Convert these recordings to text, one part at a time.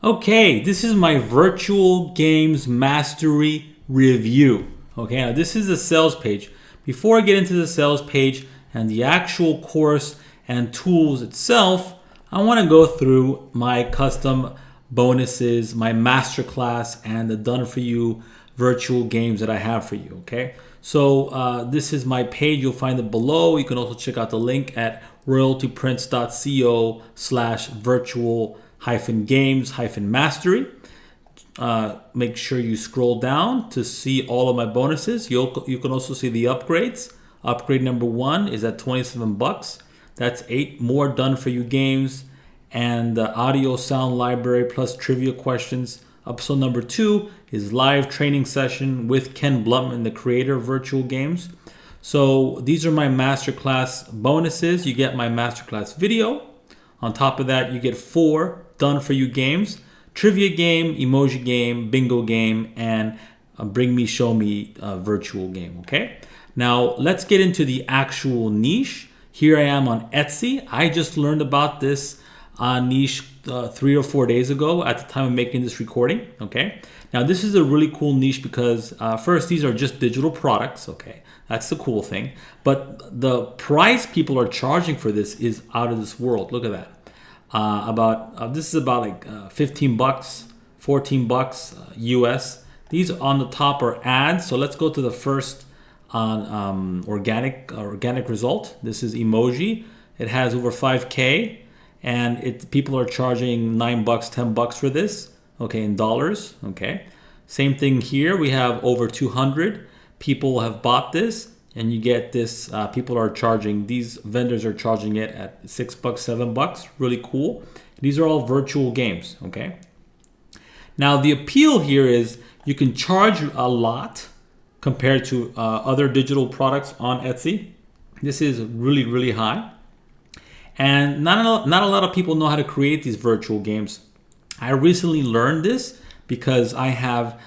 Okay, this is my virtual games mastery review. Okay, now this is the sales page. Before I get into the sales page and the actual course and tools itself, I want to go through my custom bonuses, my masterclass, and the done for you virtual games that I have for you. Okay, so this is my page. You'll find it below. You can also check out the link at royaltyprince.co/virtual-games-mastery. Make sure you scroll down to see all of my bonuses. You can also see the upgrades. Upgrade number 1 is at $27. That's 8 more done for you games and the audio sound library plus trivia questions. Episode number 2 is live training session with Ken Blutman, the creator of virtual games. So these are my masterclass bonuses. You get my masterclass video. On top of that, you get 4 done for you games: trivia game, emoji game, bingo game, and bring me, show me virtual game. Okay. Now let's get into the actual niche. Here I am on Etsy. I just learned about this niche 3 or 4 days ago at the time of making this recording. Okay. Now this is a really cool niche because first, these are just digital products. Okay. That's the cool thing. But the price people are charging for this is out of this world. Look at that. This is about like $15, $14 US. These on the top are ads. So let's go to the first organic result. This is emoji. It has over 5K, and people are charging $9, $10 for this. Okay, in dollars. Okay. Same thing here. We have over 200 people have bought this, and you get this. People are charging. These vendors are charging it at $6, $7. Really cool. These are all virtual games. Okay. Now the appeal here is you can charge a lot compared to other digital products on Etsy. This is really, really high, and not a lot of people know how to create these virtual games. I recently learned this because I have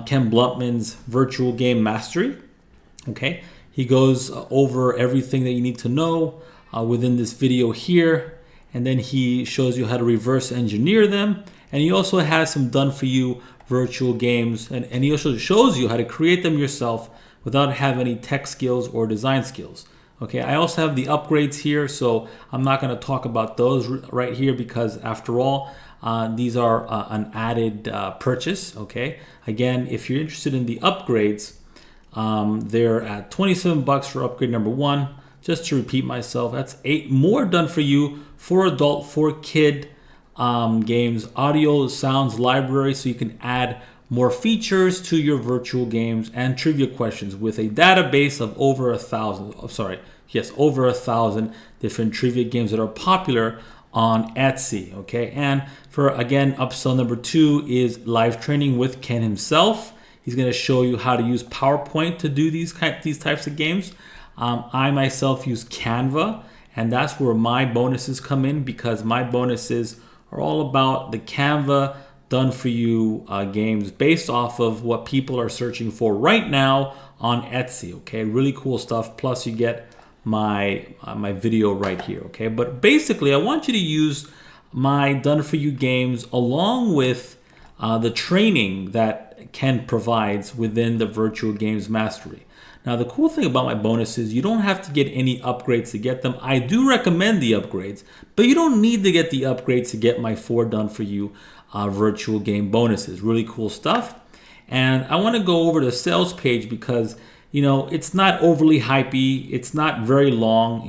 Ken Blutman's Virtual Game Mastery. Okay, he goes over everything that you need to know within this video here, and then he shows you how to reverse engineer them, and he also has some done for you virtual games, and he also shows you how to create them yourself without having any tech skills or design skills. Okay, I also have the upgrades here, so I'm not going to talk about those right here because after all, these are an added purchase. Okay, again, if you're interested in the upgrades, they're at $27 for upgrade number 1. Just to repeat myself, that's 8 more done for you, 4 adult, 4 kid games, audio, sounds library, so you can add more features to your virtual games and trivia questions with a database of over 1,000 different trivia games that are popular on Etsy. Okay, and for again, upsell number 2 is live training with Ken himself. He's going to show you how to use PowerPoint to do these types of games. I myself use Canva, and that's where my bonuses come in because my bonuses are all about the Canva done for you games based off of what people are searching for right now on Etsy. Okay, really cool stuff. Plus you get my video right here. Okay, but basically I want you to use my done for you games along with the training that Ken provides within the virtual games mastery. Now, the cool thing about my bonuses, you don't have to get any upgrades to get them. I do recommend the upgrades, but you don't need to get the upgrades to get my 4 done for you virtual game bonuses. Really cool stuff. And I want to go over the sales page because, it's not overly hypey. It's not very long,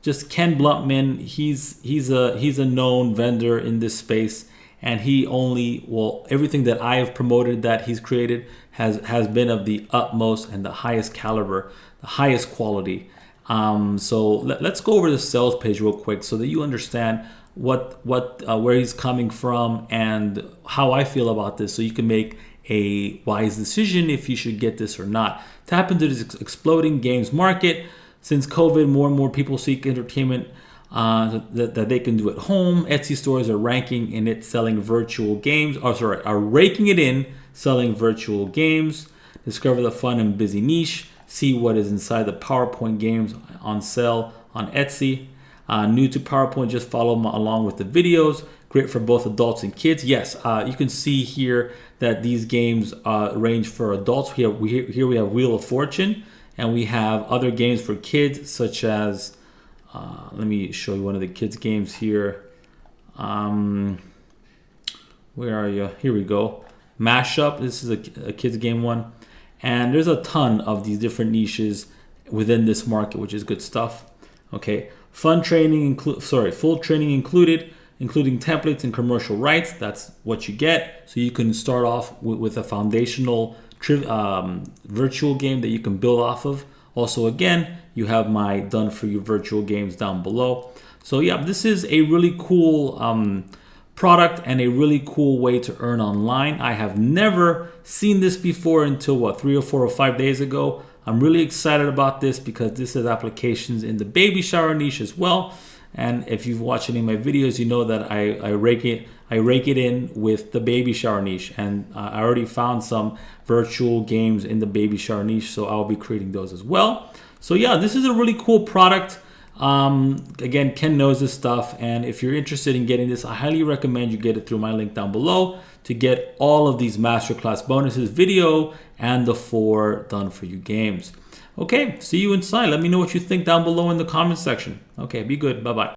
just Ken Blutman. He's a known vendor in this space. And everything that I have promoted that he's created has been of the utmost and the highest caliber, the highest quality. So let's go over the sales page real quick so that you understand where he's coming from and how I feel about this, so you can make a wise decision if you should get this or not. Tap into this exploding games market. Since COVID, more and more people seek entertainment that they can do at home. Etsy stores are ranking in it selling virtual games. Are raking it in selling virtual games. Discover the fun and busy niche. See what is inside the PowerPoint games on sale on Etsy. New to PowerPoint, just follow along with the videos. great for both adults and kids. Yes, you can see here that these games range for adults. Here we have Wheel of Fortune, and we have other games for kids, such as, let me show you one of the kids' games here. Where are you? Here we go. Mashup. This is a kids' game one. And there's a ton of these different niches within this market, which is good stuff. Okay. Full training included, including templates and commercial rights. That's what you get. So you can start off with a foundational virtual game that you can build off of. Also, again, you have my done for you virtual games down below. So yeah, this is a really cool product and a really cool way to earn online. I have never seen this before until 3 or 4 or 5 days ago. I'm really excited about this because this has applications in the baby shower niche as well. And if you've watched any of my videos, you know that I rake it in with the baby shower niche, and I already found some virtual games in the baby shower niche, so I'll be creating those as well. So yeah, this is a really cool product. Again, Ken knows this stuff, and if you're interested in getting this, I highly recommend you get it through my link down below to get all of these masterclass bonuses, video, and the 4 done for you games. Okay, see you inside. Let me know what you think down below in the comment section. Okay, be good. Bye-bye.